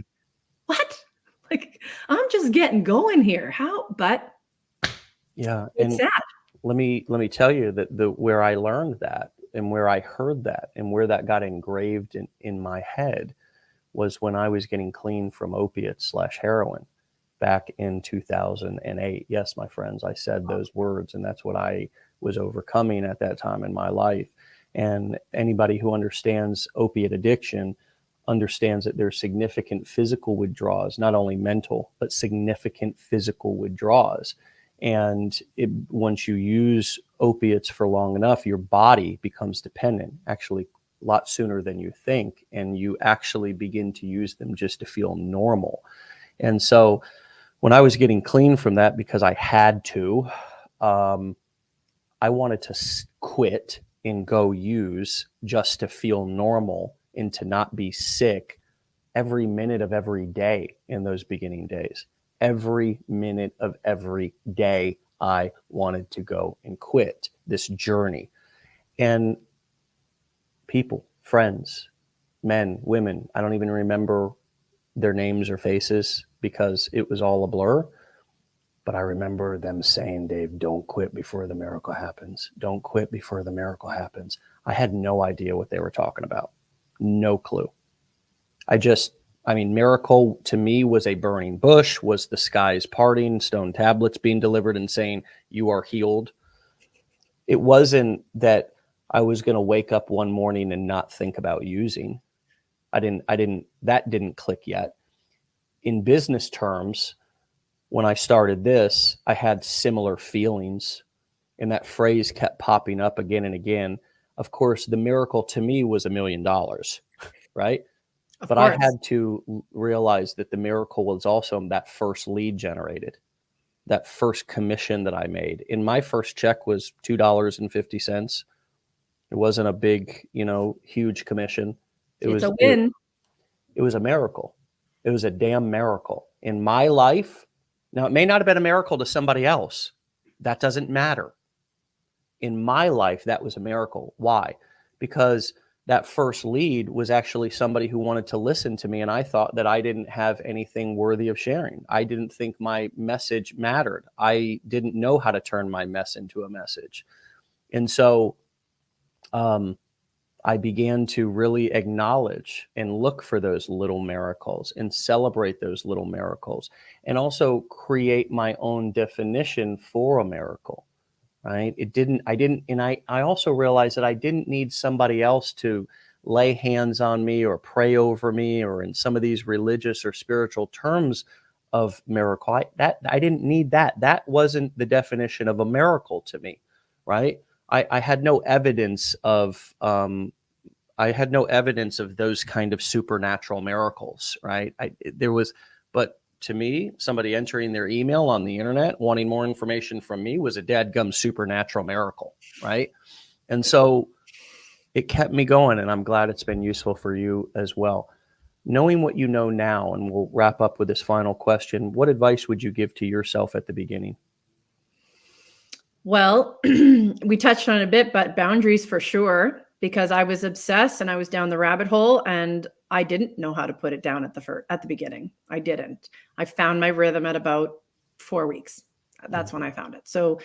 what? Like, I'm just getting going here. How? But yeah, it's and sad. let me tell you that where I learned that and where I heard that and where that got engraved in my head was when I was getting clean from opiates / heroin back in 2008. Yes, my friends, I said those words, and that's what I was overcoming at that time in my life. And anybody who understands opiate addiction understands that there's significant physical withdrawals, not only mental, but significant physical withdrawals. And once you use opiates for long enough, your body becomes dependent, actually a lot sooner than you think. And you actually begin to use them just to feel normal. And so when I was getting clean from that, because I had to, I wanted to quit and go use just to feel normal and to not be sick every minute of every day in those beginning days. Every minute of every day, I wanted to go and quit this journey. And people, friends, men, women, I don't even remember their names or faces because it was all a blur. But I remember them saying, Dave, don't quit before the miracle happens. Don't quit before the miracle happens. I had no idea what they were talking about. No clue. Miracle to me was a burning bush, was the skies parting, stone tablets being delivered and saying, you are healed. It wasn't that I was going to wake up one morning and not think about using. That didn't click yet. In business terms, when I started this, I had similar feelings, and that phrase kept popping up again and again. Of course, the miracle to me was $1 million, right? But I had to realize that the miracle was also that first lead generated, that first commission that I made. And my first check was $2.50. It wasn't a big, huge commission. It's a win. It was a miracle. It was a damn miracle in my life. Now, it may not have been a miracle to somebody else. That doesn't matter. In my life, that was a miracle. Why? Because that first lead was actually somebody who wanted to listen to me, and I thought that I didn't have anything worthy of sharing. I didn't think my message mattered. I didn't know how to turn my mess into a message. And so I began to really acknowledge and look for those little miracles and celebrate those little miracles, and also create my own definition for a miracle. Right. I also realized that I didn't need somebody else to lay hands on me or pray over me, or in some of these religious or spiritual terms of miracle. I didn't need that. That wasn't the definition of a miracle to me. right? I had no evidence of those kind of supernatural miracles, right? But to me, somebody entering their email on the internet wanting more information from me was a dadgum supernatural miracle, right? And so it kept me going, and I'm glad it's been useful for you as well. Knowing what you know now, and we'll wrap up with this final question, what advice would you give to yourself at the beginning? Well, we touched on it a bit, but boundaries for sure, because I was obsessed and I was down the rabbit hole and I didn't know how to put it down at the beginning. I didn't. I found my rhythm at about 4 weeks. That's when I found it. So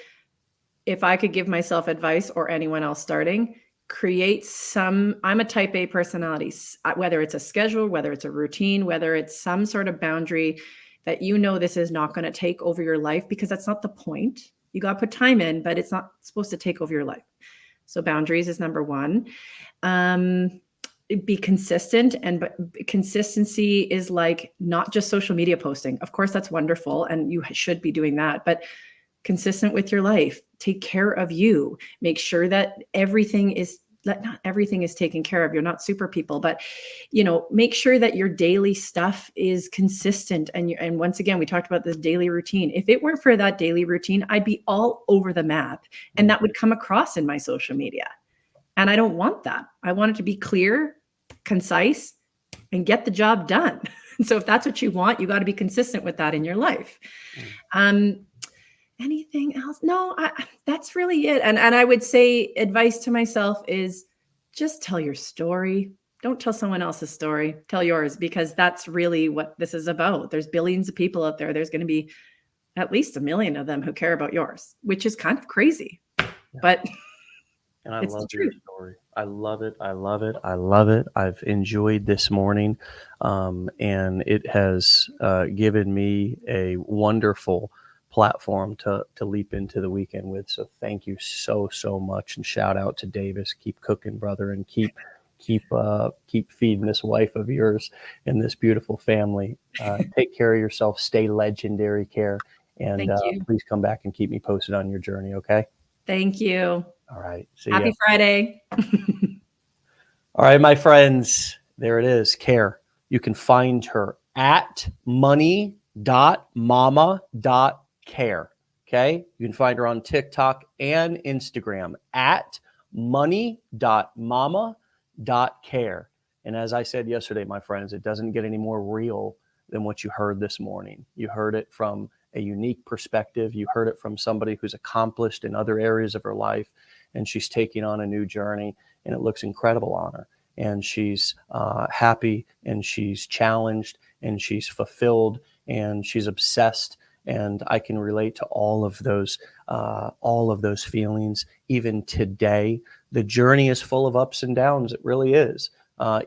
if I could give myself advice, or anyone else starting, I'm a type A personality, whether it's a schedule, whether it's a routine, whether it's some sort of boundary that this is not going to take over your life, because that's not the point. You got to put time in, but it's not supposed to take over your life. So boundaries is number one. Be consistent, but consistency is like not just social media posting. Of course, that's wonderful, and you should be doing that, but consistent with your life. Take care of you. Make sure that not everything is taken care of. You're not super people, but make sure that your daily stuff is consistent. And once again, we talked about this daily routine. If it weren't for that daily routine, I'd be all over the map, and that would come across in my social media. And I don't want that. I want it to be clear, concise, and get the job done. So if that's what you want, you got to be consistent with that in your life. Anything else? No, that's really it. And I would say advice to myself is just tell your story. Don't tell someone else's story. Tell yours, because that's really what this is about. There's billions of people out there. There's going to be at least 1 million of them who care about yours, which is kind of crazy. Yeah. But and I love your story. I love it. I love it. I love it. I've enjoyed this morning, and it has given me a wonderful platform to leap into the weekend with. So thank you so much, and shout out to Davis. Keep cooking, brother, and keep feeding this wife of yours and this beautiful family. Take care of yourself. Stay legendary, Care, and please come back and keep me posted on your journey. Okay. Thank you. All right. Happy Friday. All right, my friends. There it is, Care. You can find her at money.mama.care. Okay. You can find her on TikTok and Instagram at money.mama.care. And as I said yesterday, my friends, it doesn't get any more real than what you heard this morning. You heard it from a unique perspective. You heard it from somebody who's accomplished in other areas of her life, and she's taking on a new journey, and it looks incredible on her. And she's happy, and she's challenged, and she's fulfilled, and she's obsessed. And I can relate to all of those feelings. Even today, the journey is full of ups and downs. It really is.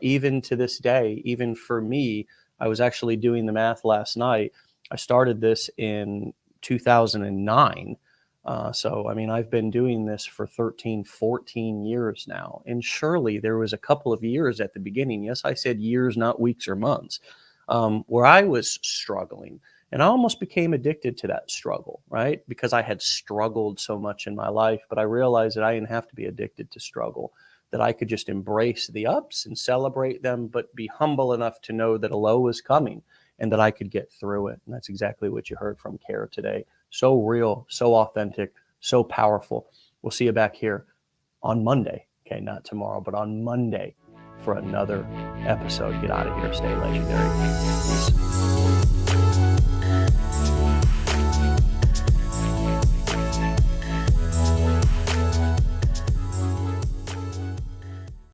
Even to this day, even for me, I was actually doing the math last night. I started this in 2009. So, I mean, I've been doing this for 13, 14 years now. And surely there was a couple of years at the beginning. Yes, I said years, not weeks or months, where I was struggling. And I almost became addicted to that struggle, right? Because I had struggled so much in my life, but I realized that I didn't have to be addicted to struggle, that I could just embrace the ups and celebrate them, but be humble enough to know that a low was coming and that I could get through it. And that's exactly what you heard from Care today. So real, so authentic, so powerful. We'll see you back here on Monday. Okay, not tomorrow, but on Monday for another episode. Get out of here. Stay legendary. Peace.